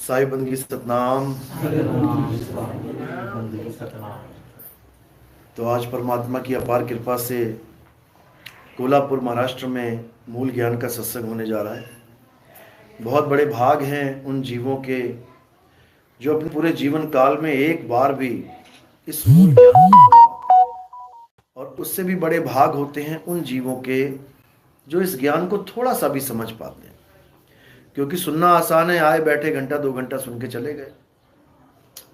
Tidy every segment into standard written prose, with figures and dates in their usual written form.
साई बंदगी सतनाम। तो आज परमात्मा की अपार कृपा से कोल्हापुर महाराष्ट्र में मूल ज्ञान का सत्संग होने जा रहा है। बहुत बड़े भाग हैं उन जीवों के जो अपने पूरे जीवन काल में एक बार भी इस मूल ज्ञान को सुन पाते हैं। और उससे भी बड़े भाग होते हैं उन जीवों के जो इस ज्ञान को थोड़ा सा भी समझ पाते हैं। क्योंकि सुनना आसान है, आए बैठे घंटा 2 घंटा सुन के चले गए,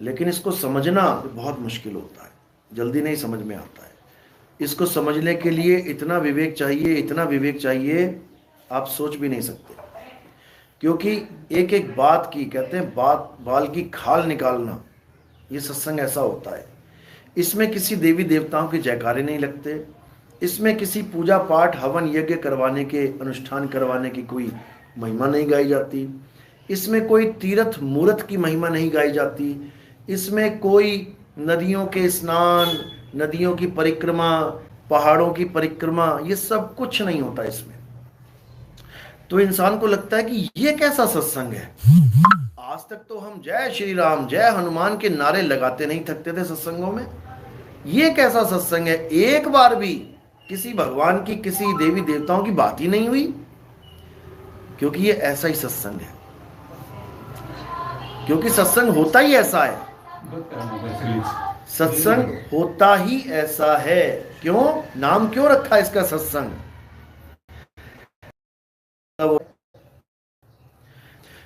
लेकिन इसको समझना बहुत मुश्किल होता है, जल्दी नहीं समझ में आता है। इसको समझने के लिए इतना विवेक चाहिए, इतना विवेक चाहिए, आप सोच भी नहीं सकते। क्योंकि एक एक बात की, कहते हैं बात बाल की खाल निकालना, ये सत्संग ऐसा होता है। इसमें किसी देवी देवताओं के जयकारे नहीं लगते, इसमें किसी पूजा पाठ हवन यज्ञ करवाने के, अनुष्ठान करवाने की कोई महिमा नहीं गाई जाती, इसमें कोई तीर्थ मूर्त की महिमा नहीं गाई जाती, इसमें कोई नदियों के स्नान, नदियों की परिक्रमा, पहाड़ों की परिक्रमा, ये सब कुछ नहीं होता इसमें। तो इंसान को लगता है कि ये कैसा सत्संग है। आज तक तो हम जय श्री राम जय हनुमान के नारे लगाते नहीं थकते थे सत्संगों में। ये कैसा सत्संग है, एक बार भी किसी भगवान की, किसी देवी देवताओं की बात ही नहीं हुई। क्योंकि ये ऐसा ही सत्संग है, क्योंकि सत्संग होता ही ऐसा है। सत्संग होता ही ऐसा है। क्यों, नाम क्यों रखा इसका सत्संग?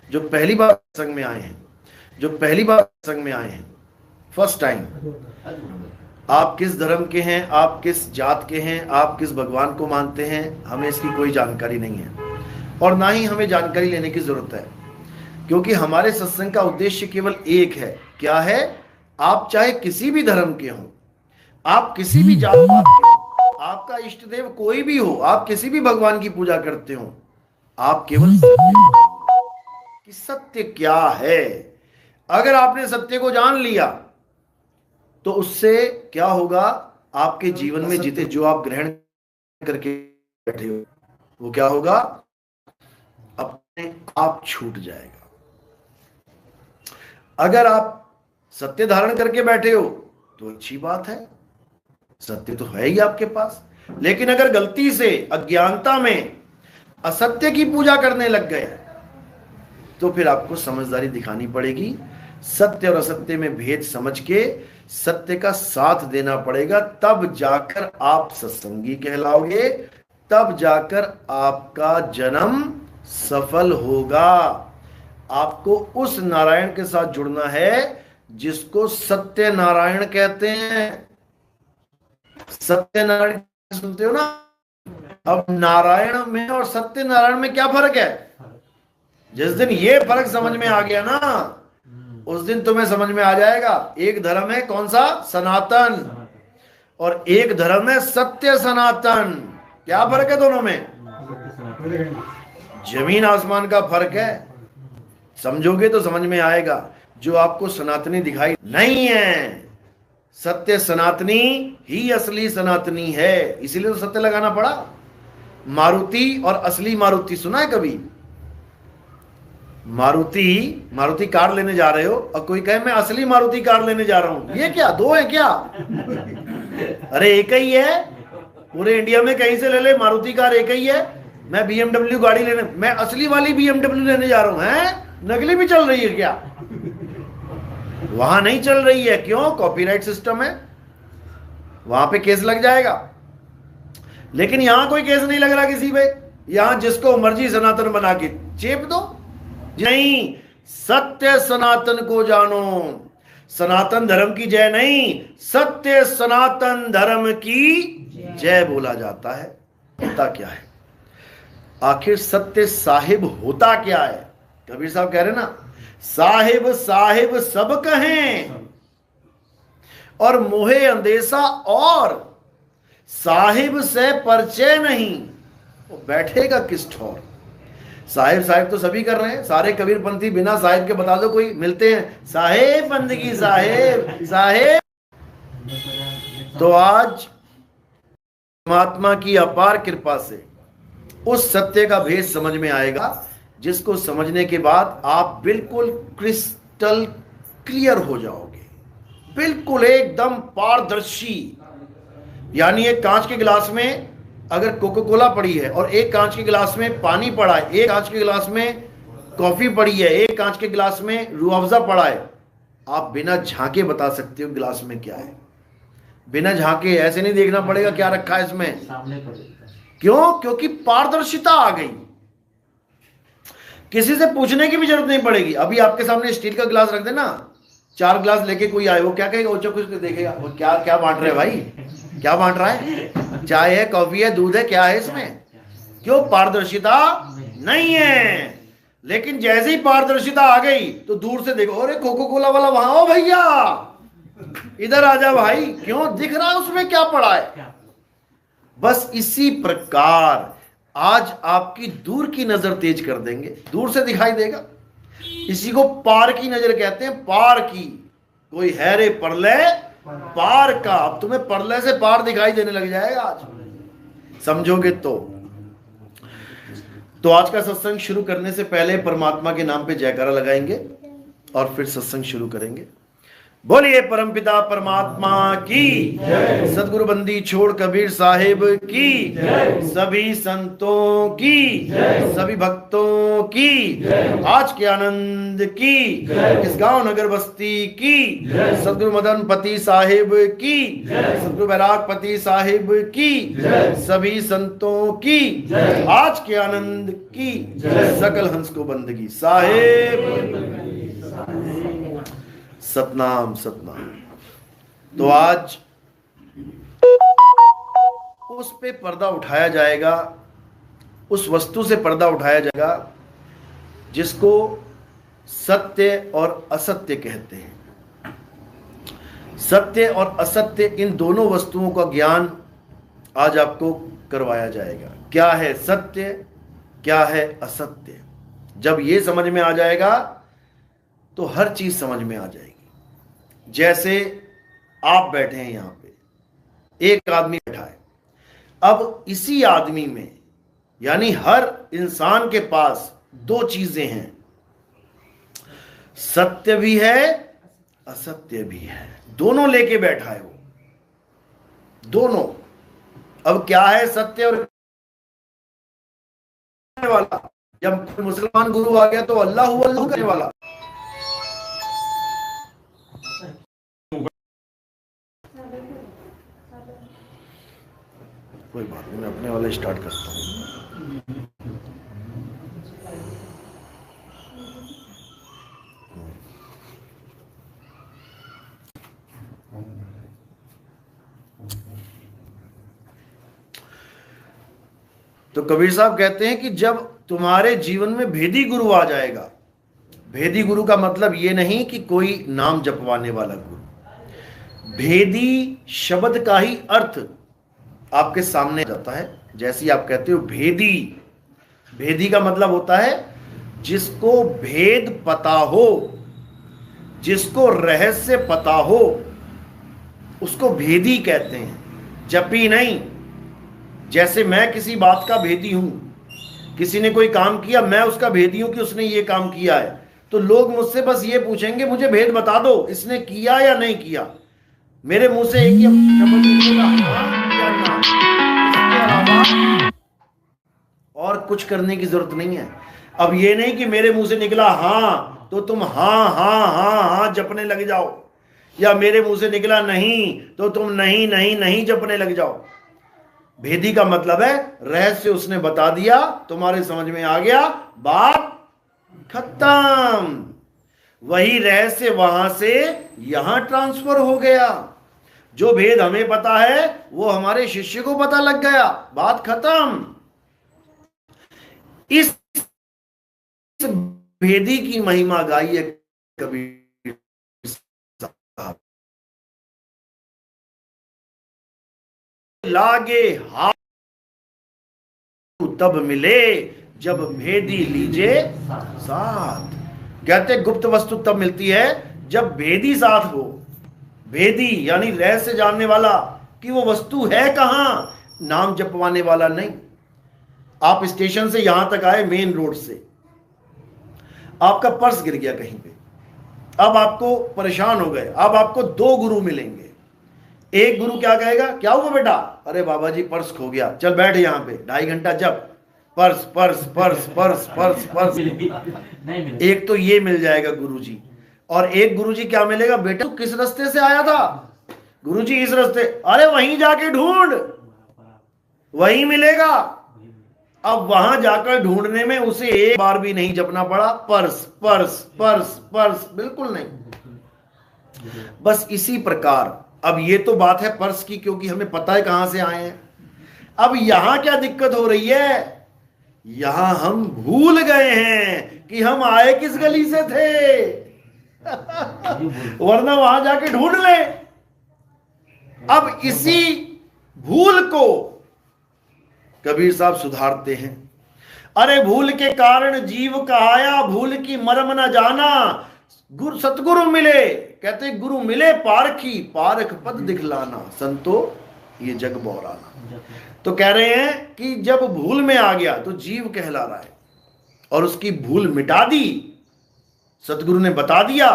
जो पहली बार सत्संग में आए हैं, जो पहली बार सत्संग में आए हैं, फर्स्ट टाइम, आप किस धर्म के हैं, आप किस जात के हैं, आप किस भगवान को मानते हैं, हमें इसकी कोई जानकारी नहीं है और ना ही हमें जानकारी लेने की जरूरत है। क्योंकि हमारे सत्संग का उद्देश्य केवल एक है। क्या है? आप चाहे किसी भी धर्म के हो, आप किसी भी जात पात के हो, आपका इष्ट देव कोई भी हो, आप किसी भी भगवान की पूजा करते हो, आप केवल कि सत्य क्या है। अगर आपने सत्य को जान लिया तो उससे क्या होगा, आपके जीवन में जिते जो आप ग्रहण करके बैठे हो वो क्या होगा, अपने आप छूट जाएगा। अगर आप सत्य धारण करके बैठे हो तो अच्छी बात है, सत्य तो है ही आपके पास। लेकिन अगर गलती से अज्ञानता में असत्य की पूजा करने लग गए तो फिर आपको समझदारी दिखानी पड़ेगी। सत्य और असत्य में भेद समझ के सत्य का साथ देना पड़ेगा, तब जाकर आप सत्संगी कहलाओगे, तब जाकर आपका जन्म सफल होगा। आपको उस नारायण के साथ जुड़ना है जिसको सत्य नारायण कहते हैं। सत्य नारायण सुनते हो ना? अब नारायण में और सत्य नारायण में क्या फर्क है? जिस दिन ये फर्क समझ में आ गया ना, उस दिन तुम्हें समझ में आ जाएगा। एक धर्म है कौन सा? सनातन, और एक धर्म है सत्य सनातन। क्या फर्क है दोनों में? जमीन आसमान का फर्क है। समझोगे तो समझ में आएगा। जो आपको सनातनी दिखाई नहीं है, सत्य सनातनी ही असली सनातनी है। इसीलिए तो सत्य लगाना पड़ा। मारुति और असली मारुति सुना है कभी? मारुति कार लेने जा रहे हो और कोई कहे मैं असली मारुति कार लेने जा रहा हूं, ये क्या दो है क्या? अरे एक ही है, पूरे इंडिया में कहीं से ले ले, मारुति कार एक ही है। मैं BMW गाड़ी लेने, मैं असली वाली BMW लेने जा रहा हूं, है नकली भी चल रही है क्या? वहां नहीं चल रही है। क्यों? कॉपीराइट सिस्टम है, वहां पे केस लग जाएगा। लेकिन यहां कोई केस नहीं लग रहा किसी पे। यहां जिसको मर्जी सनातन बना के चेप दो। नहीं, सत्य सनातन को जानो। सनातन धर्म की जय नहीं, सत्य सनातन धर्म की जय बोला जाता है। होता क्या है आखिर? सत्य साहिब होता क्या है? कबीर साहब कह रहे ना, साहिब साहिब सब कहें और मोहे अंदेशा, और साहिब से परिचय नहीं, वो बैठेगा किस ठौर। साहिब साहिब तो सभी कर रहे हैं, सारे कबीरपंथी बिना साहिब के बता दो कोई मिलते हैं, साहेब बंदगी साहेब साहेब। तो आज परमात्मा की अपार कृपा से उस सत्य का भेद समझ में आएगा जिसको समझने के बाद आप बिल्कुल क्रिस्टल क्लियर हो जाओगे, बिल्कुल एकदम पारदर्शी। यानी एक कांच के गिलास में अगर कोका कोला पड़ी है और एक कांच के गिलास में पानी पड़ा है, एक कांच के गिलास में कॉफी पड़ी है, एक कांच के गिलास में रूह अफ़ज़ा पड़ा है, आप बिना झांके बता सकते हो गिलास में क्या है। बिना झांके, ऐसे नहीं देखना पड़ेगा क्या रखा है इसमें। क्यों? क्योंकि पारदर्शिता आ गई, किसी से पूछने की भी जरूरत नहीं पड़ेगी। अभी आपके सामने स्टील का गिलास रख देना, 4 गिलास लेके कोई आए, वो क्या कहेगा? वो कुछ देखेगा, वो क्या क्या बांट रहे भाई, क्या बांट रहा है? चाय है, कॉफी है, दूध है, क्या है इसमें? क्यों? पारदर्शिता नहीं है। लेकिन जैसे ही पारदर्शिता आ गई तो दूर से देखो, अरे कोको कोला वाला वहां, ओ भैया इधर आ जा भाई, क्यों? दिख रहा है उसमें क्या पड़ा है। बस इसी प्रकार आज आपकी दूर की नजर तेज कर देंगे, दूर से दिखाई देगा। इसी को पार की नजर कहते हैं, पार की। कोई है रे परलय पार का, अब तुम्हें परलय से पार दिखाई देने लग जाएगा आज, समझोगे तो आज का सत्संग शुरू करने से पहले परमात्मा के नाम पे जयकारा लगाएंगे और फिर सत्संग शुरू करेंगे। बोलिए परमपिता परमात्मा की, सदगुरु बंदी छोड़ कबीर साहिब की, सभी संतों की, सभी भक्तों की, आज के आनंद की, इस गांव नगर बस्ती की, सदगुरु मदन पति साहिब की, सदगुरु बैरागपति साहिब की, सभी संतों की, आज के आनंद की, सकल हंस को बंदगी साहिब। सतनाम सतनाम। तो आज उस पे पर्दा उठाया जाएगा, उस वस्तु से पर्दा उठाया जाएगा जिसको सत्य और असत्य कहते हैं। सत्य और असत्य, इन दोनों वस्तुओं का ज्ञान आज आपको करवाया जाएगा। क्या है सत्य, क्या है असत्य। जब ये समझ में आ जाएगा तो हर चीज समझ में आ जाएगी। जैसे आप बैठे हैं यहां पे, एक आदमी बैठा है, अब इसी आदमी में, यानी हर इंसान के पास 2 चीजें हैं, सत्य भी है असत्य भी है, दोनों लेके बैठा है वो, दोनों। अब क्या है सत्य और वाला? जब मुसलमान गुरु आ गया तो अल्लाह हु अल्लाह करने वाला। कोई बात नहीं, मैं अपने वाला स्टार्ट करता हूँ। तो कबीर साहब कहते हैं कि जब तुम्हारे जीवन में भेदी गुरु आ जाएगा, भेदी गुरु का मतलब ये नहीं कि कोई नाम जपवाने वाला गुरु, भेदी शब्द का ही अर्थ आपके सामने जाता है। जैसे ही आप कहते हो भेदी, भेदी का मतलब होता है जिसको भेद पता हो, जिसको रहस्य पता हो, उसको भेदी कहते हैं, जपी नहीं। जैसे मैं किसी बात का भेदी हूं, किसी ने कोई काम किया, मैं उसका भेदी हूं कि उसने ये काम किया है, तो लोग मुझसे बस ये पूछेंगे मुझे भेद बता दो, इसने किया या नहीं किया। मेरे मुंह से एक ही शब्द निकलेगा, हाँ या ना, इसके अलावा और कुछ करने की जरूरत नहीं है। अब ये नहीं कि मेरे मुंह से निकला हाँ तो तुम हाँ हाँ हाँ हाँ जपने लग जाओ, या मेरे मुंह से निकला नहीं तो तुम नहीं नहीं नहीं जपने लग जाओ। भेदी का मतलब है रहस्य उसने बता दिया, तुम्हारे समझ में आ गया, बात खत्म। वही रहस्य वहां से यहां ट्रांसफर हो गया। जो भेद हमें पता है वो हमारे शिष्य को पता लग गया, बात खत्म। इस भेदी की महिमा गाई है कबीर साहब। लागे हाथ तब मिले जब भेदी लीजे साथ। कहते गुप्त वस्तु तब मिलती है जब भेदी साथ हो। भेदी यानी रहस्य जानने वाला कि वो वस्तु है कहां, नाम जपवाने वाला नहीं। आप स्टेशन से यहां तक आए मेन रोड से, आपका पर्स गिर गया कहीं पे, अब आपको परेशान हो गए, अब आपको दो गुरु मिलेंगे। एक गुरु क्या कहेगा, क्या हुआ बेटा, अरे बाबा जी पर्स खो गया, चल बैठ यहाँ पे 2.5 घंटा जब purse purse purse purse purse purse. एक तो ये मिल जाएगा गुरुजी, और एक गुरुजी क्या मिलेगा, बेटा तू किस रास्ते से आया था, गुरुजी इस रास्ते, अरे वहीं जाके ढूंढ, वहीं मिलेगा। अब वहां जाकर ढूंढने में उसे एक बार भी नहीं जपना पड़ा पर्स पर्स पर्स पर्स, बिल्कुल नहीं। बस इसी प्रकार, अब ये तो बात है पर्स की, क्योंकि हमें पता है कहां से आए हैं। अब यहां क्या दिक्कत हो रही है, यहां हम भूल गए हैं कि हम आए किस गली से थे। वरना वहां जाके ढूंढ ले। अब इसी भूल को कबीर साहब सुधारते हैं। अरे भूल के कारण जीव कहाया, भूल की मर्म न जाना, गुरु सतगुरु मिले, कहते गुरु मिले पारखी, पारख पद दिखलाना, संतो ये जग बौराना। तो कह रहे हैं कि जब भूल में आ गया तो जीव कहला रहा है, और उसकी भूल मिटा दी। सतगुरु ने बता दिया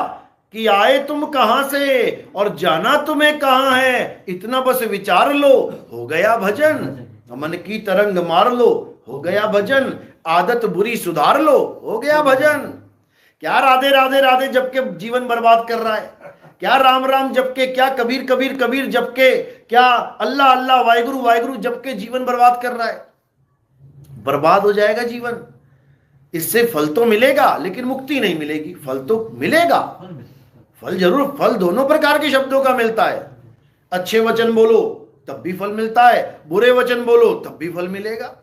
कि आए तुम कहां से और जाना तुम्हें कहां है, इतना बस विचार लो, हो गया भजन। मन की तरंग मार लो, हो गया भजन। आदत बुरी सुधार लो, हो गया भजन। क्या राधे राधे राधे जप के जीवन बर्बाद कर रहा है, क्या राम राम जप के, क्या कबीर कबीर कबीर जप के, क्या अल्लाह अल्लाह वाहिगुरु वाहिगुरु जप के जीवन बर्बाद कर रहा है। बर्बाद हो जाएगा जीवन। इससे फल तो मिलेगा लेकिन मुक्ति नहीं मिलेगी। फल तो मिलेगा, फल जरूर, फल दोनों प्रकार के शब्दों का मिलता है। अच्छे वचन बोलो तब भी फल मिलता है, बुरे वचन बोलो तब भी फल मिलेगा।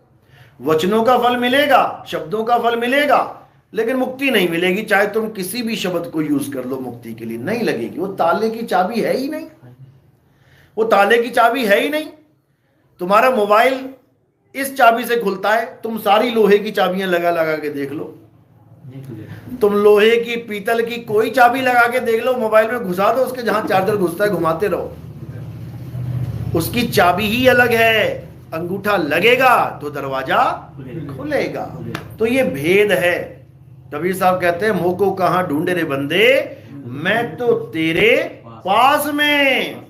वचनों का फल मिलेगा, शब्दों का फल मिलेगा, लेकिन मुक्ति नहीं मिलेगी। चाहे तुम किसी भी शब्द को यूज कर लो, मुक्ति के लिए नहीं लगेगी। वो ताले की चाबी है ही नहीं, वो ताले की चाबी है ही नहीं। तुम्हारा मोबाइल इस चाबी से खुलता है, तुम सारी लोहे की चाबियां लगा लगा के देख लो, तुम लोहे की पीतल की कोई चाबी लगा के देख लो, मोबाइल में घुसा दो, उसके जहां चार्जर घुसता है घुमाते रहो, उसकी चाबी ही अलग है। अंगूठा लगेगा तो दरवाजा खुलेगा। तो ये भेद है। कबीर साहब कहते हैं मोह को कहां ढूंढे रे बंदे, मैं तो तेरे पास में।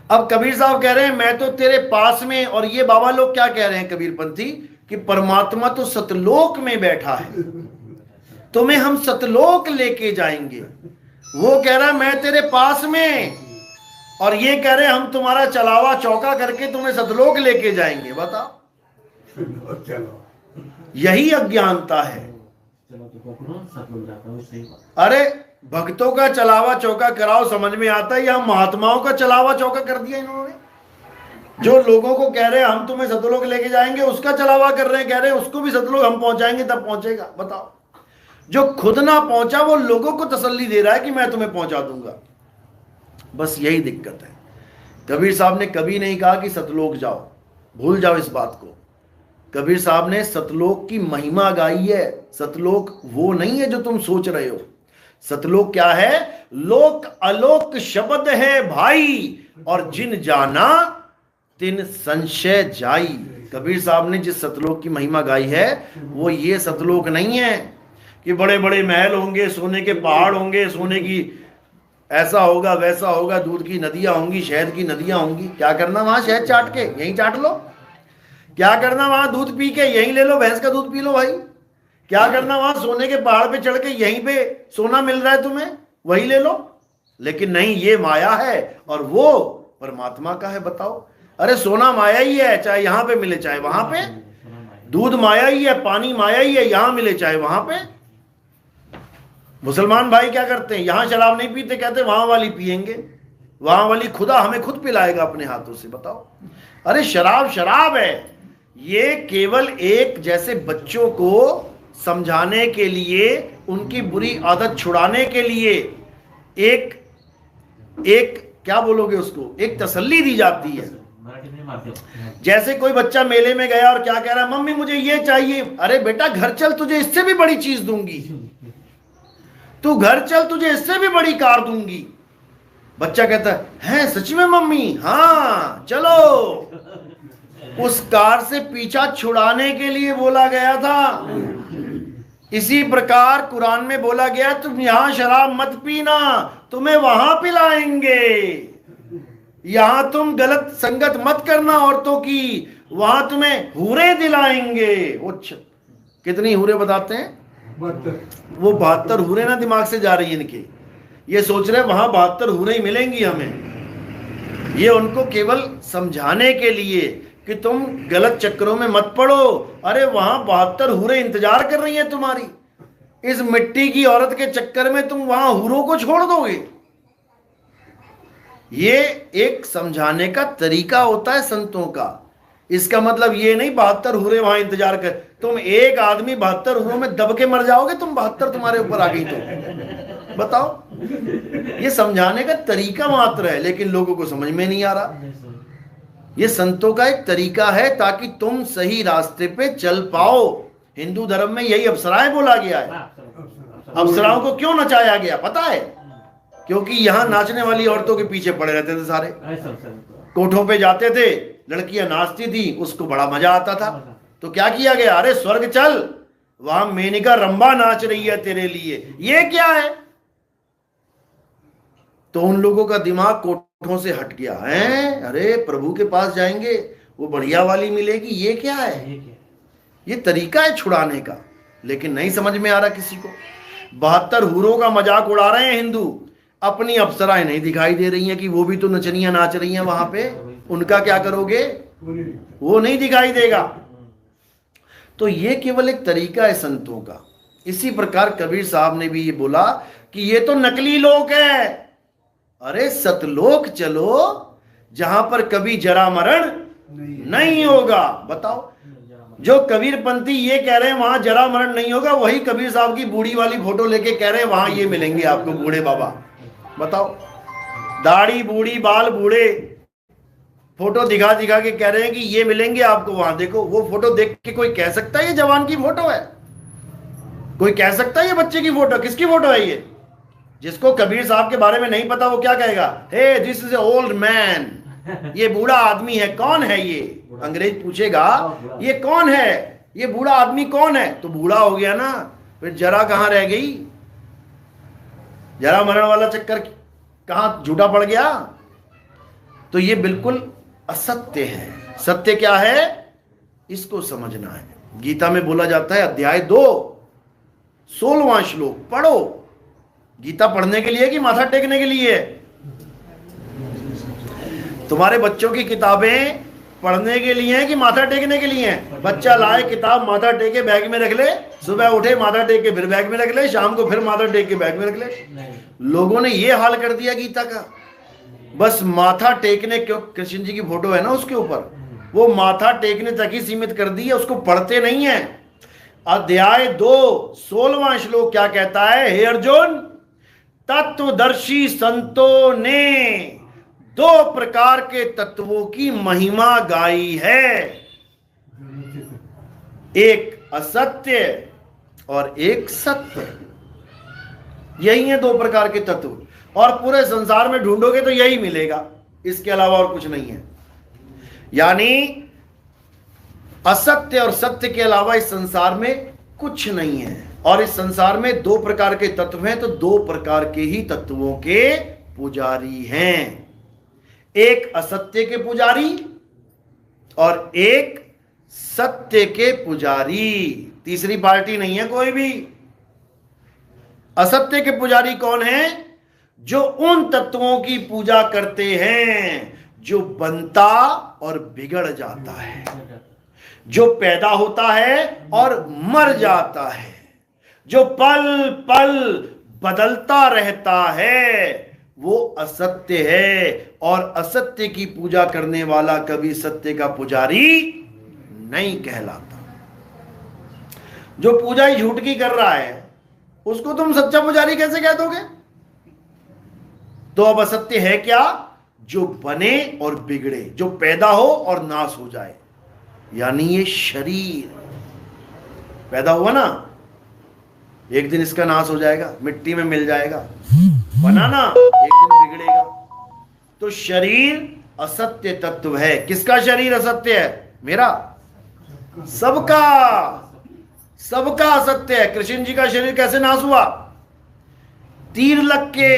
अब कबीर साहब कह रहे हैं मैं तो तेरे पास में, और ये बाबा लोग क्या कह रहे हैं कबीरपंथी, कि परमात्मा तो सतलोक में बैठा है, तुम्हें हम सतलोक लेके जाएंगे। वो कह रहा है मैं तेरे पास में, और ये कह रहे हैं हम तुम्हारा चलावा चौका करके तुम्हें सतलोक लेके जाएंगे। बताओ, यही अज्ञानता है। अरे भक्तों का चलावा चौका कराओ समझ में आता है, या महात्माओं का चलावा चौका कर दिया इन्होंने। जो लोगों को कह रहे हैं हम तुम्हें सतलोक लेके जाएंगे, उसका चलावा कर रहे हैं, कह रहे हैं उसको भी सतलोक हम पहुंचाएंगे तब पहुंचेगा। बताओ, जो खुद ना पहुंचा वो लोगों को तसल्ली दे रहा है कि मैं तुम्हें पहुंचा दूंगा। बस यही दिक्कत है। कबीर साहब ने कभी नहीं कहा कि सतलोक जाओ, भूल जाओ इस बात को। कबीर साहब ने सतलोक की महिमा गाई है। सतलोक वो नहीं है जो तुम सोच रहे हो। सतलोक क्या है? लोक अलोक शब्द है भाई, और जिन जाना तिन संशय जाई। कबीर साहब ने जिस सतलोक की महिमा गाई है वो ये सतलोक नहीं है कि बड़े बड़े महल होंगे, सोने के पहाड़ होंगे, सोने की ऐसा होगा वैसा होगा, दूध की नदियां होंगी, शहद की नदियां होंगी। क्या करना वहां शहद चाट के यहीं चाट लो, क्या करना वहां दूध पी के यहीं ले लो, भैंस का दूध पी लो भाई। क्या करना वहां सोने के पहाड़ पे चढ़ के यहीं पे सोना मिल रहा है तुम्हें, वही ले लो। लेकिन नहीं, ये माया है और वो परमात्मा का है। बताओ, अरे सोना माया ही है, चाहे यहां पे मिले चाहे वहां पे, दूध माया ही है, पानी माया ही है, यहां मिले चाहे वहां पे। मुसलमान भाई क्या करते हैं, यहां शराब नहीं पीते, कहते वहां वाली पिएंगे, वहां वाली खुदा हमें खुद पिलाएगा अपने हाथों से। बताओ, अरे शराब शराब है। ये केवल एक जैसे बच्चों को समझाने के लिए, उनकी बुरी आदत छुड़ाने के लिए एक क्या बोलोगे उसको, एक तसल्ली दी जाती है। जैसे कोई बच्चा मेले में गया और क्या कह रहा है, मम्मी मुझे ये चाहिए। अरे बेटा घर चल, तुझे इससे भी बड़ी चीज दूंगी, तू घर चल, तुझे इससे भी बड़ी कार दूंगी। बच्चा कहता है सच में मम्मी? हाँ चलो। उस कार से पीछा छुड़ाने के लिए बोला गया था। इसी प्रकार कुरान में बोला गया तुम यहां शराब मत पीना, तुम्हें वहां पिलाएंगे। यहां तुम गलत संगत मत करना औरतों की, वहां तुम्हें हूरे दिलाएंगे। कितनी हूरे बताते हैं? वो 72 हूरे ना दिमाग से जा रही है इनके। ये सोच रहे वहां 72 हूरे ही मिलेंगी हमें। ये उनको केवल समझाने के लिए कि तुम गलत चक्करों में मत पड़ो। अरे वहां 72 हूरे इंतजार कर रही हैं तुम्हारी। इस मिट्टी की औरत के चक्कर में तुम वहां हूरों को छोड़ दोगे। ये एक समझाने का तरीका होता है संतों का। इसका मतलब ये नहीं 72 हूरे वहां इंतजार कर। तुम एक आदमी 72 हूरों में दब के मर जाओगे, तुम 72 तुम्हारे ऊपर आ गई तो बताओ। ये समझाने का तरीका मात्र है, लेकिन लोगों को समझ में नहीं आ रहा। ये संतों का एक तरीका है ताकि तुम सही रास्ते पे चल पाओ। हिंदू धर्म में यही अप्सराएं बोला गया है। अप्सराओं को क्यों नचाया गया पता है? क्योंकि यहां नाचने वाली औरतों के पीछे पड़े रहते थे सारे। कोठों पे जाते थे, लड़कियां नाचती थी, उसको बड़ा मजा आता था। तो क्या किया गया? अरे स्वर्ग चल, वहां मेनका रंबा नाच रही है तेरे लिए। ये क्या है? तो उन लोगों का दिमाग कोठों से हट गया है। अरे प्रभु के पास जाएंगे, वो बढ़िया वाली मिलेगी। ये क्या है? ये तरीका है छुड़ाने का, लेकिन नहीं समझ में आ रहा किसी को। 72 हूरों का मजाक उड़ा रहे हैं हिंदू। अपनी अप्सराएं नहीं दिखाई दे रही हैं कि वो भी तो नचनियां नाच रही हैं वहां पे। उनका क्या करोगे? वो नहीं दिखाई देगा। तो ये केवल एक तरीका है संतों का। इसी प्रकार कबीर साहब ने भी ये बोला कि ये तो नकली लोक है। अरे सतलोक चलो, जहां पर कभी जरा मरण नहीं होगा। बताओ, जो कबीरपंथी ये कह रहे हैं वहां जरा मरण नहीं होगा, वही कबीर साहब की बूढ़ी वाली फोटो लेके कह रहे हैं वहां ये मिलेंगे आपको बूढ़े बाबा। बताओ, दाढ़ी बूढ़ी बाल बूढ़े फोटो दिखा दिखा के कह रहे हैं कि ये मिलेंगे आपको वहां। देखो वो फोटो देख के कोई कह सकता है ये जवान की फोटो है? कोई कह सकता है ये बच्चे की फोटो? किसकी फोटो है ये? जिसको कबीर साहब के बारे में नहीं पता वो क्या कहेगा? Hey this is a old man, ये बूढ़ा आदमी है। कौन है ये? अंग्रेज पूछेगा ये कौन है, ये बूढ़ा आदमी कौन है? तो बूढ़ा हो गया ना, फिर जरा कहां रह गई? जरा मरण वाला चक्कर कहां झूठा पड़ गया? तो ये बिल्कुल असत्य है। सत्य क्या है इसको समझना है। गीता में बोला जाता है अध्याय 2 16वां श्लोक पढ़ो। गीता पढ़ने के लिए कि माथा टेकने के लिए? तुम्हारे बच्चों की किताबें पढ़ने के लिए हैं कि माथा टेकने के लिए हैं? बच्चा लाए किताब, माथा टेके बैग में रख ले, सुबह उठे माथा टेक के फिर बैग में रख ले, शाम को फिर माथा टेक के बैग में रख ले। लोगों ने ये हाल कर दिया गीता का। बस माथा टेकने, क्यों कृष्ण जी की फोटो है ना उसके ऊपर, वो माथा टेकने तक ही सीमित कर दी है, उसको पढ़ते नहीं है। अध्याय 2 16वां श्लोक क्या कहता है? हे अर्जुन, तत्वदर्शी संतों ने 2 प्रकार के तत्वों की महिमा गाई है, एक असत्य और एक सत्य। यही है 2 प्रकार के तत्व, और पूरे संसार में ढूंढोगे तो यही मिलेगा, इसके अलावा और कुछ नहीं है। यानी असत्य और सत्य के अलावा इस संसार में कुछ नहीं है। और इस संसार में 2 प्रकार के तत्व हैं, तो 2 प्रकार के ही तत्वों के पुजारी हैं। एक असत्य के पुजारी और एक सत्य के पुजारी। तीसरी पार्टी नहीं है कोई भी। असत्य के पुजारी कौन है? जो उन तत्वों की पूजा करते हैं जो बनता और बिगड़ जाता है, जो पैदा होता है और मर जाता है, जो पल पल बदलता रहता है, वो असत्य है। और असत्य की पूजा करने वाला कभी सत्य का पुजारी नहीं कहलाता। जो पूजा ही झूठ की कर रहा है उसको तुम सच्चा पुजारी कैसे कह दोगे? तो अब असत्य है क्या? जो बने और बिगड़े, जो पैदा हो और नाश हो जाए। यानी ये शरीर पैदा हुआ ना, एक दिन इसका नाश हो जाएगा, मिट्टी में मिल जाएगा। बना ना, एक दिन बिगड़ेगा। तो शरीर असत्य तत्व है। किसका शरीर असत्य है? मेरा, सबका। सबका असत्य है। कृष्ण जी का शरीर कैसे नाश हुआ? तीर लग के।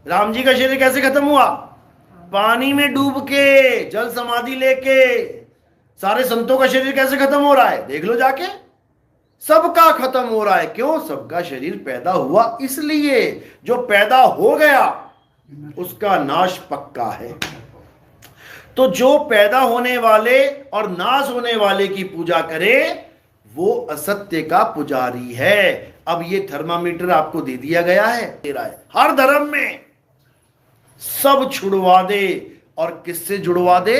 राम जी का शरीर कैसे खत्म हुआ? पानी में डूब के, जल समाधि लेके। सारे संतों का शरीर कैसे खत्म हो रहा है? देख लो जाके, सबका खत्म हो रहा है। क्यों? सबका शरीर पैदा हुआ इसलिए। जो पैदा हो गया उसका नाश पक्का है। तो जो पैदा होने वाले और नाश होने वाले की पूजा करे वो असत्य का पुजारी है। अब ये थर्मामीटर आपको दे दिया गया है, दे रहा है हर धर्म में। सब छुड़वा दे। और किससे जुड़वा दे?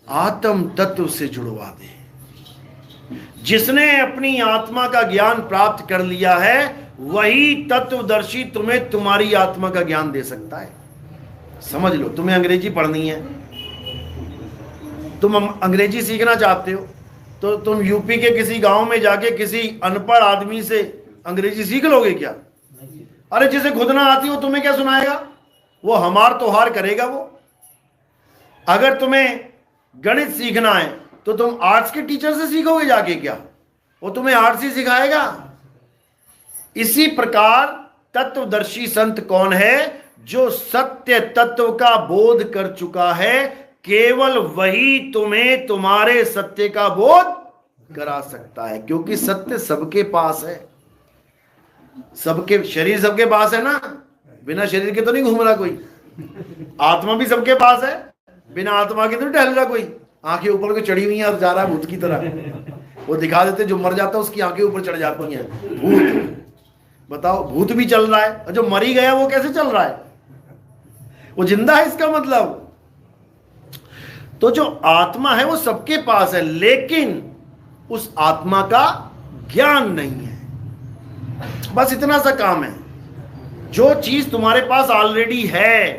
आत्म तत्व से जुड़वा दे। जिसने अपनी आत्मा का ज्ञान प्राप्त कर लिया है वही तत्वदर्शी तुम्हें तुम्हारी आत्मा का ज्ञान दे सकता है। समझ लो, तुम्हें अंग्रेजी पढ़नी है, तुम अंग्रेजी सीखना चाहते हो तो तुम यूपी के किसी गांव में जाके किसी अनपढ़ आदमी से अंग्रेजी सीख लोगे क्या? अरे जिसे खुद ना आती हो तुम्हें क्या सुनाएगा? वो हमार तो हार करेगा वो। अगर तुम्हें गणित सीखना है तो तुम आर्ट्स के टीचर से सीखोगे जाके क्या? वो तुम्हें आर्ट्स ही सिखाएगा। इसी प्रकार तत्वदर्शी संत कौन है? जो सत्य तत्व का बोध कर चुका है। केवल वही तुम्हें तुम्हारे सत्य का बोध करा सकता है, क्योंकि सत्य सबके पास है। सबके शरीर सबके पास है ना, बिना शरीर के तो नहीं घूम रहा कोई। आत्मा भी सबके पास है, बिना आत्मा के तो नहीं टहल रहा कोई। आंखें ऊपर को चढ़ी हुई हैं और जा रहा है भूत की तरह। वो दिखा देते जो मर जाता है उसकी आंखें ऊपर चढ़ जाती हैं। भूत, बताओ, भूत भी चल रहा है और जो मरी गया वो कैसे चल रहा है? वो जिंदा है, इसका मतलब। तो जो आत्मा है वो सबके पास है, लेकिन उस आत्मा का ज्ञान नहीं है। बस इतना सा काम है। जो चीज तुम्हारे पास ऑलरेडी है,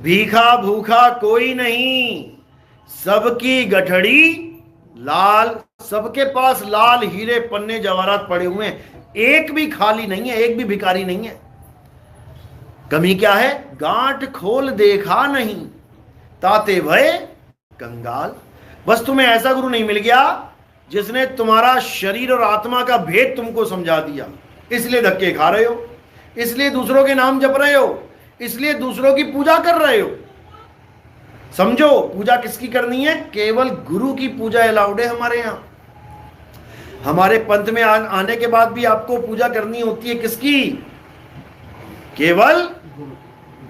भीखा भूखा कोई नहीं, सबकी गठड़ी लाल। सबके पास लाल हीरे पन्ने जवाहरात पड़े हुए हैं, एक भी खाली नहीं है, एक भी भिखारी नहीं है। कमी क्या है? गांठ खोल देखा नहीं, ताते भय कंगाल। बस तुम्हें ऐसा गुरु नहीं मिल गया जिसने तुम्हारा शरीर और आत्मा का भेद तुमको समझा दिया। इसलिए धक्के खा रहे हो, इसलिए दूसरों के नाम जप रहे हो, इसलिए दूसरों की पूजा कर रहे हो। समझो, पूजा किसकी करनी है? केवल गुरु की पूजा अलाउड है हमारे यहां। हमारे पंथ में आने के बाद भी आपको पूजा करनी होती है किसकी? केवल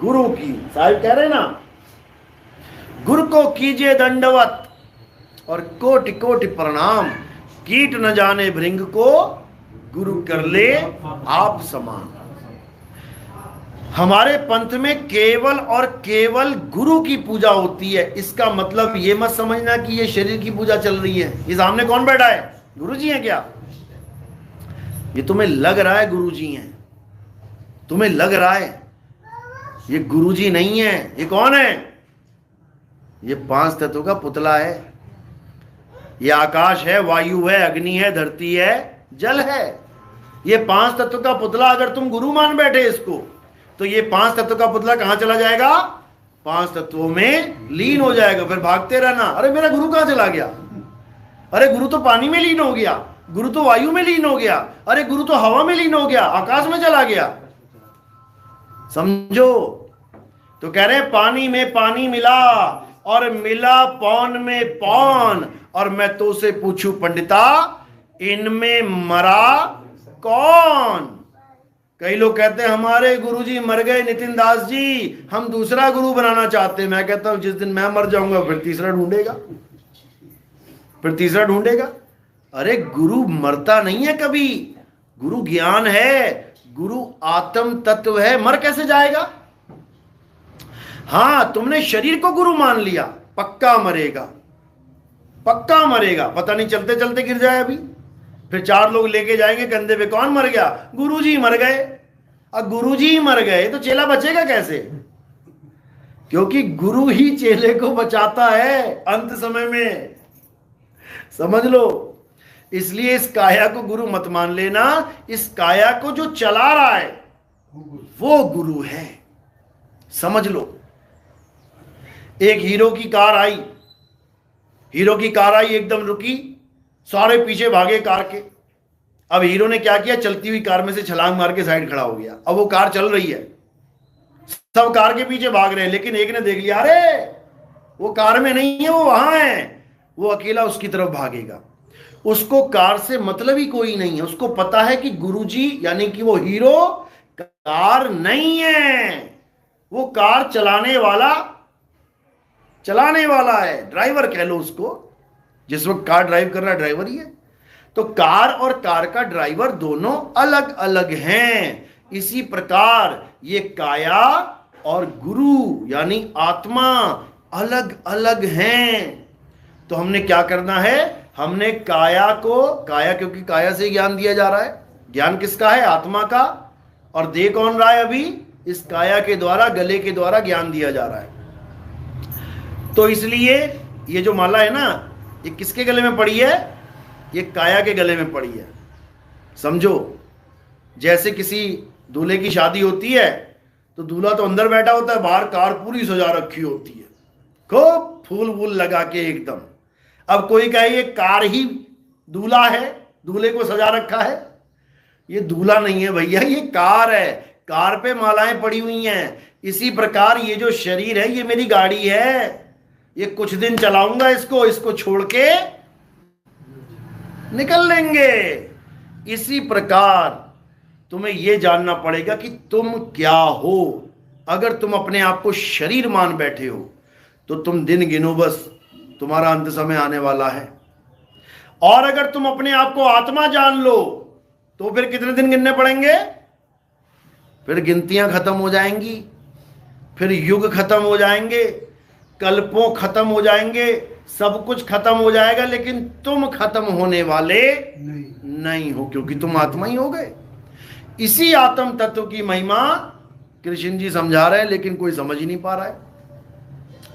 गुरु की। साहिब कह रहे ना, गुरु को कीजिए दंडवत और कोटि कोटि प्रणाम, कीट न जाने भृंग को गुरु कर ले आप समान। हमारे पंथ में केवल और केवल गुरु की पूजा होती है। इसका मतलब ये मत समझना कि ये शरीर की पूजा चल रही है। ये सामने कौन बैठा है? गुरु जी हैं क्या? ये तुम्हें लग रहा है गुरु जी हैं, तुम्हें लग रहा है। ये गुरु जी नहीं है। ये कौन है? ये 5 तत्वों का पुतला है। ये आकाश है, वायु है, अग्नि है, धरती है, जल है। ये 5 तत्व का पुतला अगर तुम गुरु मान बैठे इसको, तो ये 5 तत्व का पुतला कहां चला जाएगा? 5 तत्वों में लीन हो जाएगा। फिर भागते रहना, अरे मेरा गुरु कहां चला गया? अरे गुरु तो पानी में लीन हो गया, गुरु तो वायु में लीन हो गया, अरे गुरु तो हवा में लीन हो गया, आकाश में चला गया। समझो, तो कह रहे हैं पानी में पानी मिला और मिला पौन में पौन। और मैं तो से पूछूं पंडिता, इनमें मरा कौन? कई लोग कहते हैं हमारे गुरुजी मर गए नितिन दास जी, हम दूसरा गुरु बनाना चाहते हैं। मैं कहता हूं जिस दिन मैं मर जाऊंगा फिर तीसरा ढूंढेगा, फिर तीसरा ढूंढेगा। अरे गुरु मरता नहीं है कभी, गुरु ज्ञान है, गुरु आत्म तत्व है, मर कैसे जाएगा? हां, तुमने शरीर को गुरु मान लिया, पक्का मरेगा, पक्का मरेगा। पता नहीं चलते चलते गिर जाए अभी, फिर 4 लोग लेके जाएंगे कंधे पे, कौन मर गया? गुरुजी मर गए। अब गुरुजी मर गए तो चेला बचेगा कैसे? क्योंकि गुरु ही चेले को बचाता है अंत समय में। समझ लो, इसलिए इस काया को गुरु मत मान लेना। इस काया को जो चला रहा है वो गुरु है, समझ लो। एक हीरो की कार आई, हीरो की कार आई, एकदम रुकी, सारे पीछे भागे कार के। अब हीरो ने क्या किया, चलती हुई कार में से छलांग मार के साइड खड़ा हो गया। अब वो कार चल रही है, सब कार के पीछे भाग रहे हैं, लेकिन एक ने देख लिया, अरे वो कार में नहीं है, वो वहां है, वो अकेला उसकी तरफ भागेगा। उसको कार से मतलब ही कोई नहीं है। उसको पता है कि गुरुजी यानी कि वो हीरो कार नहीं है, वो कार चलाने वाला है, ड्राइवर कह लो उसको। जिस वक्त कार ड्राइव कर रहा है ड्राइवर ही है। तो कार और कार का ड्राइवर दोनों अलग अलग हैं। इसी प्रकार ये काया और गुरु यानी आत्मा अलग अलग हैं। तो हमने क्या करना है, हमने काया क्योंकि काया से ज्ञान दिया जा रहा है, ज्ञान किसका है, आत्मा का, और दे कौन रहा है, अभी इस काया के द्वारा, गले के द्वारा ज्ञान दिया जा रहा है। तो इसलिए ये जो माला है ना, ये किसके गले में पड़ी है, ये काया के गले में पड़ी है। समझो, जैसे किसी दूल्हे की शादी होती है तो दूल्हा तो अंदर बैठा होता है, बाहर कार पूरी सजा रखी होती है, खूब फूल वूल लगा के एकदम। अब कोई कहे ये कार ही दूल्हा है, दूल्हे को सजा रखा है। ये दूल्हा नहीं है भैया, ये कार है, कार पे मालाएं पड़ी हुई हैं। इसी प्रकार ये जो शरीर है ये मेरी गाड़ी है, ये कुछ दिन चलाऊंगा इसको छोड़ के निकल लेंगे। इसी प्रकार तुम्हें यह जानना पड़ेगा कि तुम क्या हो। अगर तुम अपने आप को शरीर मान बैठे हो तो तुम दिन गिनो, बस तुम्हारा अंत समय आने वाला है। और अगर तुम अपने आप को आत्मा जान लो तो फिर कितने दिन गिनने पड़ेंगे, फिर गिनतियां खत्म हो जाएंगी, फिर युग खत्म हो जाएंगे, कल्पों खत्म हो जाएंगे, सब कुछ खत्म हो जाएगा, लेकिन तुम खत्म होने वाले नहीं हो, क्योंकि तुम आत्मा ही हो गए। इसी आत्म तत्व की महिमा कृष्ण जी समझा रहे हैं, लेकिन कोई समझ ही नहीं पा रहा है।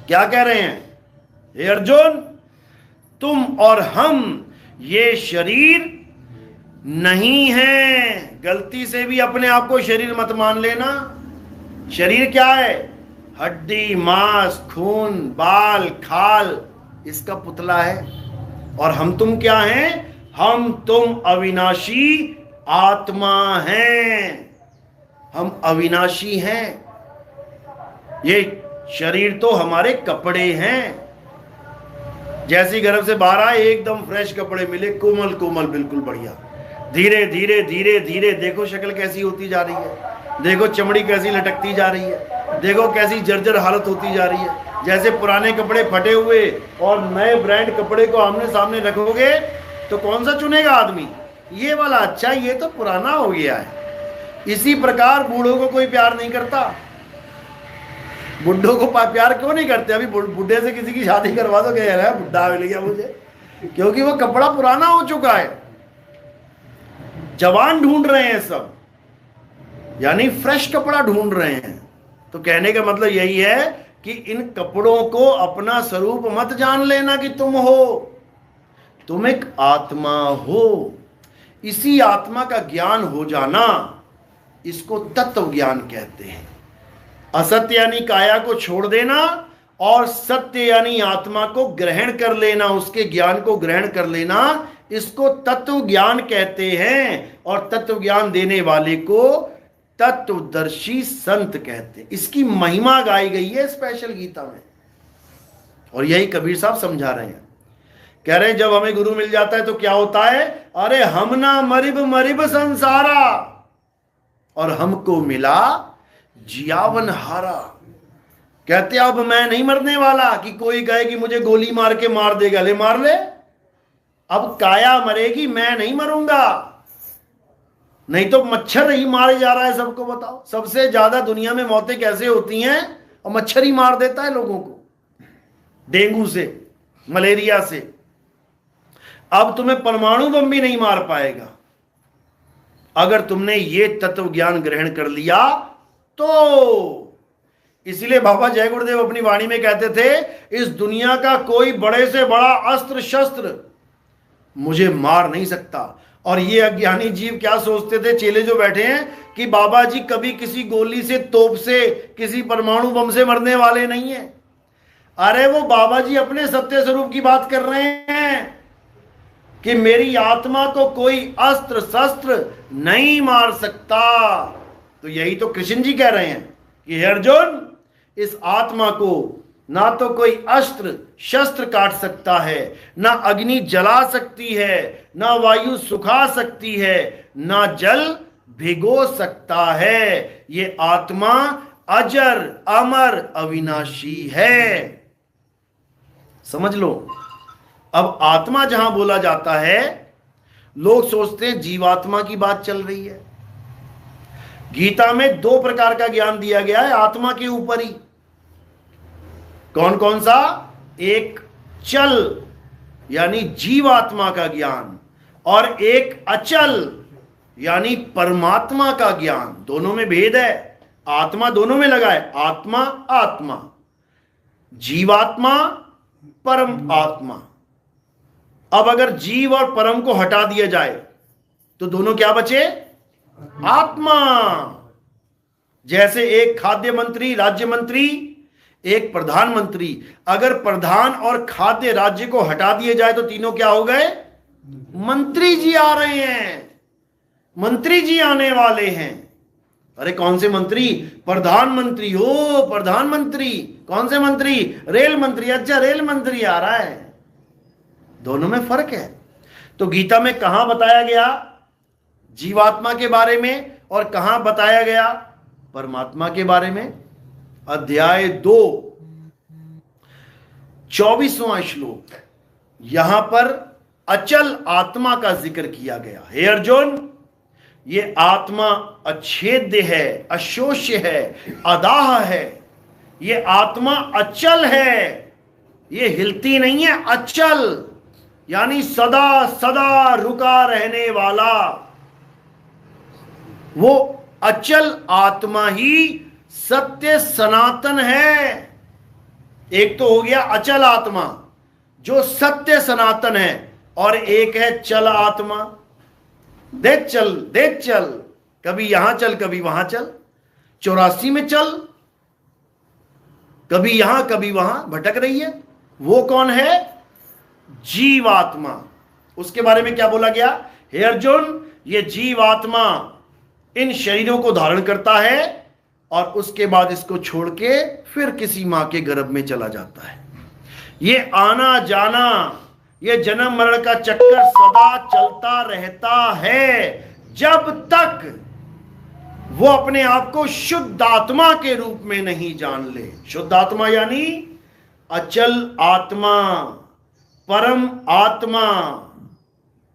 क्या कह रहे हैं, हे अर्जुन, तुम और हम ये शरीर नहीं है। गलती से भी अपने आप को शरीर मत मान लेना। शरीर क्या है, हड्डी मांस खून बाल खाल, इसका पुतला है। और हम तुम क्या हैं, हम तुम अविनाशी आत्मा हैं। हम अविनाशी हैं। ये शरीर तो हमारे कपड़े हैं। जैसे गर्भ से बाहर आए एकदम फ्रेश कपड़े मिले, कोमल कोमल बिल्कुल बढ़िया, धीरे धीरे धीरे धीरे देखो शक्ल कैसी होती जा रही है, देखो चमड़ी कैसी लटकती जा रही है, देखो कैसी जर्जर हालत होती जा रही है। जैसे पुराने कपड़े फटे हुए और नए ब्रांड कपड़े को आमने सामने रखोगे तो कौन सा चुनेगा आदमी, ये वाला अच्छा, ये तो पुराना हो गया है। इसी प्रकार बूढ़ों को कोई प्यार नहीं करता। बुढ़ों को प्यार क्यों नहीं करते, अभी बुढ़े से किसी की शादी करवा दो, कह रहा है बुढ़ा मिल गया मुझे, क्योंकि वो कपड़ा पुराना हो चुका है। जवान ढूंढ रहे हैं सब, यानी फ्रेश कपड़ा ढूंढ रहे हैं। तो कहने का मतलब यही है कि इन कपड़ों को अपना स्वरूप मत जान लेना कि तुम हो, तुम एक आत्मा हो। इसी आत्मा का ज्ञान हो जाना, इसको तत्व ज्ञान कहते हैं। असत्य यानी काया को छोड़ देना और सत्य यानी आत्मा को ग्रहण कर लेना, उसके ज्ञान को ग्रहण कर लेना, इसको तत्व ज्ञान कहते हैं। और तत्व ज्ञान देने वाले को तत्वदर्शी संत कहते हैं। इसकी महिमा गाई गई है स्पेशल गीता में, और यही कबीर साहब समझा रहे हैं। कह रहे हैं जब हमें गुरु मिल जाता है तो क्या होता है, अरे हम ना मरिब मरिब संसारा, और हमको मिला जियावन हारा। कहते अब मैं नहीं मरने वाला कि कोई कहे कि मुझे गोली मार के मार देगा, ले मार ले, अब काया मरेगी, मैं नहीं मरूंगा। नहीं तो मच्छर ही मारे जा रहा है सबको। बताओ सबसे ज्यादा दुनिया में मौतें कैसे होती हैं, और मच्छर ही मार देता है लोगों को, डेंगू से, मलेरिया से। अब तुम्हें परमाणु बम भी नहीं मार पाएगा अगर तुमने ये तत्व ज्ञान ग्रहण कर लिया तो। इसलिए बाबा जय गुरुदेव अपनी वाणी में कहते थे, इस दुनिया का कोई बड़े से बड़ा अस्त्र शस्त्र मुझे मार नहीं सकता। और ये अज्ञानी जीव क्या सोचते थे, चेले जो बैठे हैं, कि बाबा जी कभी किसी गोली से, तोप से, किसी परमाणु बम से मरने वाले नहीं है। अरे वो बाबा जी अपने सत्य स्वरूप की बात कर रहे हैं। कि मेरी आत्मा को कोई अस्त्र शस्त्र नहीं मार सकता। तो यही तो कृष्ण जी कह रहे हैं कि हे अर्जुन, इस आत्मा को ना तो कोई अस्त्र शस्त्र काट सकता है, ना अग्नि जला सकती है, ना वायु सुखा सकती है, ना जल भिगो सकता है। ये आत्मा अजर अमर अविनाशी है। समझ लो। अब आत्मा जहां बोला जाता है, लोग सोचते हैं जीवात्मा की बात चल रही है। गीता में 2 प्रकार का ज्ञान दिया गया है आत्मा के ऊपर ही। कौन कौन सा? एक चल यानी जीवात्मा का ज्ञान, और एक अचल यानी परमात्मा का ज्ञान। दोनों में भेद है। आत्मा दोनों में लगा है। आत्मा आत्मा, जीवात्मा परम आत्मा। अब अगर जीव और परम को हटा दिया जाए तो दोनों क्या बचे? आत्मा। जैसे एक खाद्य मंत्री, राज्य मंत्री, एक प्रधानमंत्री। अगर प्रधान और खाद्य राज्य को हटा दिए जाए तो तीनों क्या हो गए? मंत्री जी आ रहे हैं, मंत्री जी आने वाले हैं। अरे कौन से मंत्री? प्रधानमंत्री। हो प्रधानमंत्री। कौन से मंत्री? रेल मंत्री। अच्छा रेल मंत्री आ रहा है। दोनों में फर्क है। तो गीता में कहां बताया गया जीवात्मा के बारे में और कहां बताया गया परमात्मा के बारे में? अध्याय 2 24वां श्लोक, यहां पर अचल आत्मा का जिक्र किया गया। हे अर्जुन, ये आत्मा अछेद्य है, अशोष्य है, अदाह है। ये आत्मा अचल है, ये हिलती नहीं है। अचल यानी सदा सदा रुका रहने वाला। वो अचल आत्मा ही सत्य सनातन है। एक तो हो गया अचल आत्मा जो सत्य सनातन है, और एक है चल आत्मा। देख चल, कभी यहां चल कभी वहां चल, 84 में चल, कभी यहां कभी वहां भटक रही है। वो कौन है? जीवात्मा। उसके बारे में क्या बोला गया? हे अर्जुन, ये जीवात्मा इन शरीरों को धारण करता है और उसके बाद इसको छोड़ के फिर किसी मां के गर्भ में चला जाता है। ये आना जाना, ये जन्म मरण का चक्कर सदा चलता रहता है, जब तक वो अपने आप को शुद्ध आत्मा के रूप में नहीं जान ले। शुद्ध आत्मा यानी अचल आत्मा, परम आत्मा,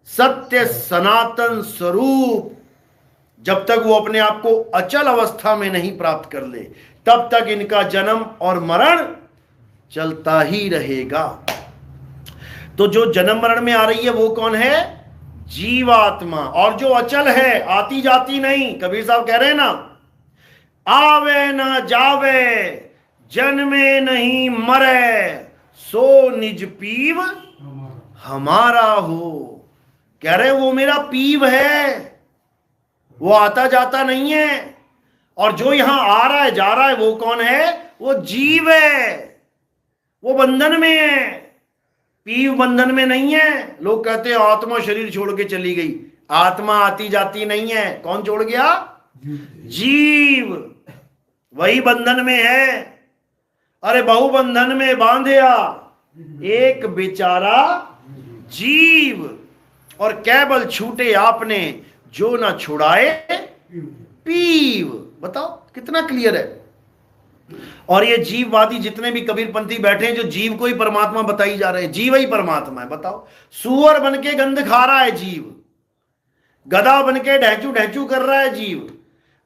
सत्य सनातन स्वरूप। जब तक वो अपने आप को अचल अवस्था में नहीं प्राप्त कर ले, तब तक इनका जन्म और मरण चलता ही रहेगा। तो जो जन्म मरण में आ रही है वो कौन है? जीवात्मा। और जो अचल है, आती जाती नहीं। कबीर साहब कह रहे हैं ना, आवे न जावे, जन्मे नहीं मरे, सो निज पीव हमारा हो। कह रहे वो मेरा पीव है, वो आता जाता नहीं है। और जो यहां आ रहा है जा रहा है वो कौन है? वो जीव है, वो बंधन में है। पीव बंधन में नहीं है। लोग कहते हैं आत्मा शरीर छोड़ के चली गई। आत्मा आती जाती नहीं है। कौन छोड़ गया? जीव। वही बंधन में है। अरे बहुबंधन में बांधिया एक बेचारा जीव, और केवल छूटे आपने जो ना छुड़ाए पीव। बताओ कितना क्लियर है। और ये जीववादी जितने भी कबीरपंथी बैठे हैं, जो जीव को ही परमात्मा बताई जा रहे हैं, जीव ही परमात्मा है। बताओ, सुअर बन के गंध खा रहा है जीव, गधा बन के ढहचू ढहचू कर रहा है जीव,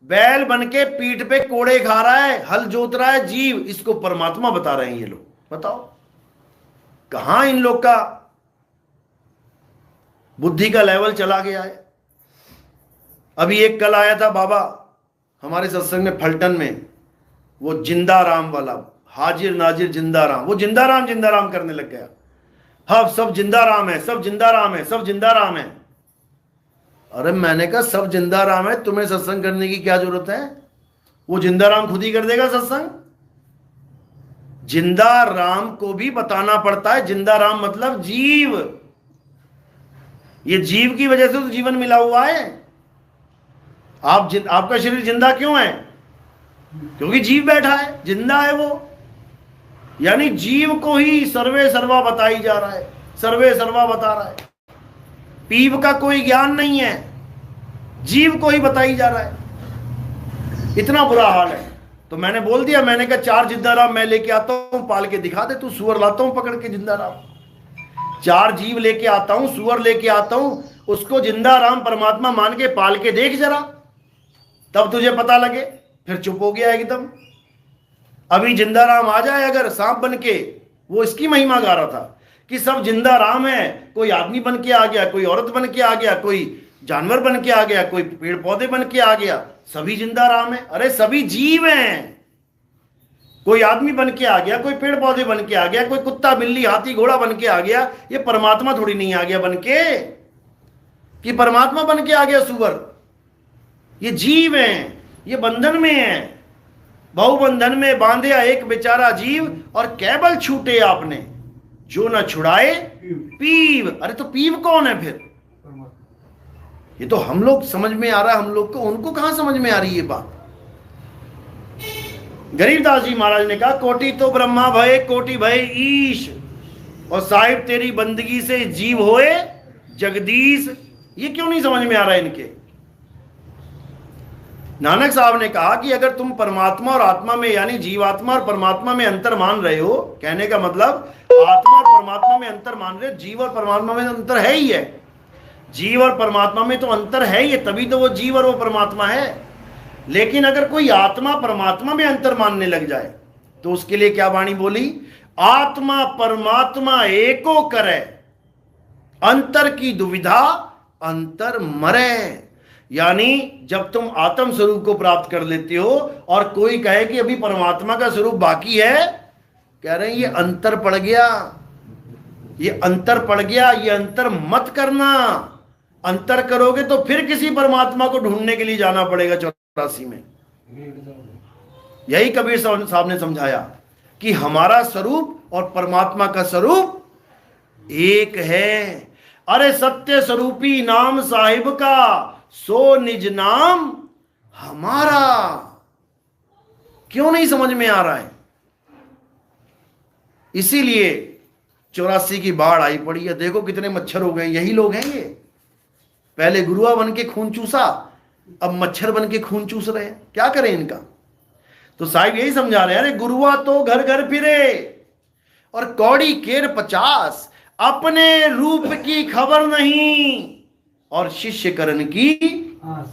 बैल बन के पीठ पे कोड़े खा रहा है, हल जोत रहा है जीव। इसको परमात्मा बता रहे हैं ये लोग। बताओ कहां इन लोग का बुद्धि का लेवल चला गया है। अभी एक कल आया था बाबा हमारे सत्संग में फलटन में, वो जिंदा राम वाला, हाजिर नाजिर जिंदा राम, वो जिंदा राम करने लग गया। हाँ सब जिंदा राम है, सब जिंदा राम है, सब जिंदा राम है। अरे मैंने कहा सब जिंदा राम है, तुम्हें सत्संग करने की क्या जरूरत है? वो जिंदा राम खुद ही कर देगा सत्संग। जिंदा राम को भी बताना पड़ता है। जिंदा राम मतलब जीव। ये जीव की वजह से तो जीवन मिला हुआ है। आपका शरीर जिंदा क्यों है? क्योंकि जीव बैठा है, जिंदा है वो। यानी जीव को ही सर्वे सर्वा बताई जा रहा है, सर्वे सर्वा बता रहा है। पीव का कोई ज्ञान नहीं है, जीव को ही बताई जा रहा है। इतना बुरा हाल है। तो मैंने बोल दिया, मैंने कहा 4 जिंदा राम मैं लेके आता हूं, पाल के दिखा दे तू। सुअर लाता हूं पकड़ के जिंदा राम, 4 जीव लेके आता हूं, सुअर लेके आता हूं, उसको जिंदा राम परमात्मा मान के पाल के देख जरा, तब तुझे पता लगे। फिर चुप हो गया एकदम। अभी जिंदा राम आ जाए अगर सांप बन के, वो इसकी महिमा गा रहा था कि सब जिंदा राम है। कोई आदमी बन के आ गया, कोई औरत बन के आ गया, कोई जानवर बन के आ गया, कोई पेड़ पौधे बन के आ गया, सभी जिंदा राम है। अरे सभी जीव हैं। कोई आदमी बन के आ गया, कोई पेड़ पौधे बन के आ गया, कोई कुत्ता बिल्ली हाथी घोड़ा बन के आ गया। ये परमात्मा थोड़ी नहीं आ गया बन के कि परमात्मा बन के आ गया सुअर। ये जीव हैं, ये बंधन में है। बहुबंधन में बांधे एक बेचारा जीव, और केवल छूटे आपने जो न छुड़ाए पीव। अरे तो पीव कौन है फिर? ये तो हम लोग समझ में आ रहा है, हम लोग को, उनको कहां समझ में आ रही है बात। गरीबदास जी महाराज ने कहा, कोटि तो ब्रह्मा भय कोटि भय ईश, और साहिब तेरी बंदगी से जीव होए जगदीश। ये क्यों नहीं समझ में आ रहा है इनके? नानक साहब ने कहा कि अगर तुम परमात्मा और आत्मा में, यानी जीवात्मा और परमात्मा में अंतर मान रहे हो, कहने का मतलब आत्मा और परमात्मा में अंतर मान रहे हो, जीव और परमात्मा में अंतर है ही है। जीव और परमात्मा में तो अंतर है ही, तभी तो वो जीव और वो परमात्मा है। लेकिन अगर कोई आत्मा परमात्मा में अंतर मानने लग जाए तो उसके लिए क्या वाणी बोली? आत्मा परमात्मा एको करे, अंतर की दुविधा अंतर मरे। यानी जब तुम आत्म स्वरूप को प्राप्त कर लेते हो और कोई कहे कि अभी परमात्मा का स्वरूप बाकी है, कह रहे हैं ये अंतर पड़ गया, ये अंतर पड़ गया। ये अंतर मत करना। अंतर करोगे तो फिर किसी परमात्मा को ढूंढने के लिए जाना पड़ेगा 84 में। यही कबीर साहब ने समझाया कि हमारा स्वरूप और परमात्मा का स्वरूप एक है। अरे सत्य स्वरूपी नाम साहिब का, सो निज नाम हमारा। क्यों नहीं समझ में आ रहा है? इसीलिए 84 की बाढ़ आई पड़ी है। देखो कितने मच्छर हो गए। यही लोग हैं ये। पहले गुरुआ बन के खून चूसा, अब मच्छर बन के खून चूस रहे हैं। क्या करें इनका? तो साहिब यही समझा रहे हैं, अरे गुरुआ तो घर घर फिरे और कौड़ी केर 50, अपने रूप की खबर नहीं और शिष्य करण की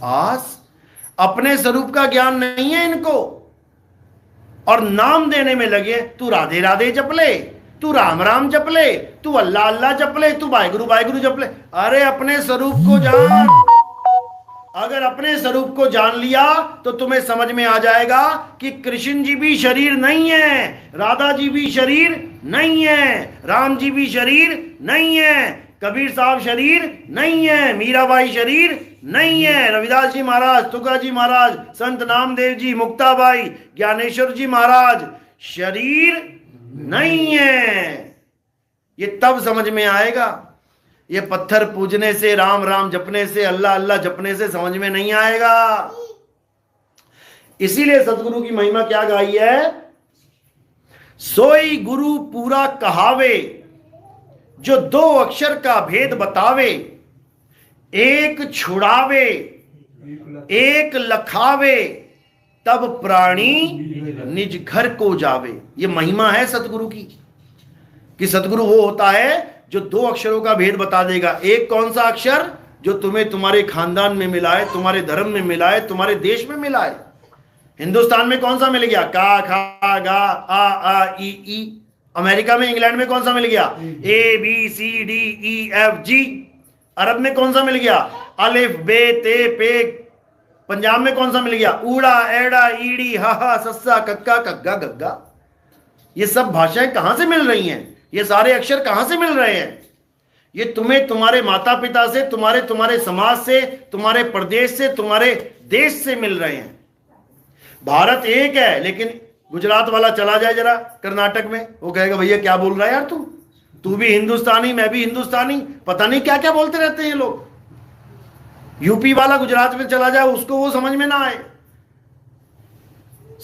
आस। अपने स्वरूप का ज्ञान नहीं है इनको, और नाम देने में लगे। तू राधे राधे जप ले, तू राम राम जप ले, तू अल्लाह अल्लाह जप ले, तू वाहिगुरु जप ले। अरे अपने स्वरूप को जान। अगर अपने स्वरूप को जान लिया तो तुम्हें समझ में आ जाएगा कि कृष्ण जी भी शरीर नहीं है, राधा जी भी शरीर नहीं है, राम जी भी शरीर नहीं है, कबीर साहब शरीर नहीं है, मीराबाई शरीर नहीं है, रविदास जी महाराज, तुका जी महाराज, संत नामदेव जी, मुक्ताबाई, ज्ञानेश्वर जी महाराज शरीर नहीं है। ये तब समझ में आएगा। ये पत्थर पूजने से, राम राम जपने से, अल्लाह अल्लाह जपने से समझ में नहीं आएगा। इसीलिए सतगुरु की महिमा क्या गाई है? सोई गुरु पूरा कहावे, जो 2 अक्षर का भेद बतावे, एक छुड़ावे एक लखावे, तब प्राणी निज घर को जावे। ये महिमा है सतगुरु की, कि सतगुरु वो होता है जो 2 अक्षरों का भेद बता देगा। एक कौन सा अक्षर? जो तुम्हें तुम्हारे खानदान में मिला है, तुम्हारे धर्म में मिला है, तुम्हारे देश में मिला है। हिंदुस्तान में कौन सा मिल गया? का खा गा आ ई ई। अमेरिका में, इंग्लैंड में कौन सा मिल गया? A B C D E F G. अरब में कौन सा मिल गया? अलिफ बे ते पे। पंजाब में कौन सा मिल गया? ऊड़ा एड़ा ईड़ी हा हा सस्सा कक्का कग्गा गग्गा। ये सब भाषाएं कहां से मिल रही हैं? ये सारे अक्षर कहां से मिल रहे हैं? ये तुम्हें तुम्हारे माता पिता से, तुम्हारे समाज से, तुम्हारे प्रदेश से, तुम्हारे देश से मिल रहे हैं। भारत एक है, लेकिन गुजरात वाला चला जाए जरा कर्नाटक में, वो कहेगा भैया क्या बोल रहा है यार तू? तू भी हिंदुस्तानी, मैं भी हिंदुस्तानी, पता नहीं क्या क्या बोलते रहते हैं ये लोग। यूपी वाला गुजरात में चला जाए, उसको वो समझ में ना आए,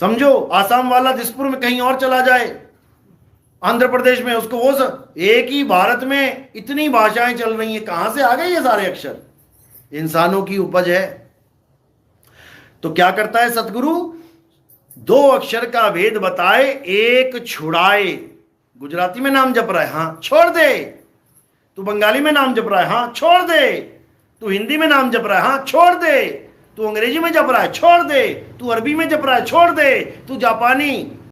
समझो। आसाम वाला दिसपुर में कहीं और चला जाए, आंध्र प्रदेश में, उसको वो एक ही भारत में इतनी भाषाएं चल रही हैं, कहां से आ गए ये सारे अक्षर? इंसानों की उपज है। तो क्या करता है सतगुरु? दो अक्षर का भेद बताए, एक छुड़ाए। गुजराती में नाम जप रहा है, हाँ छोड़ दे। तू बंगाली में नाम जप रहा है, हाँ छोड़ दे। तू हिंदी में नाम जप रहा है, हाँ छोड़ दे। तू अंग्रेजी में जप रहा है, छोड़ दे। तू अरबी में जप रहा है, छोड़ दे। तू जापानी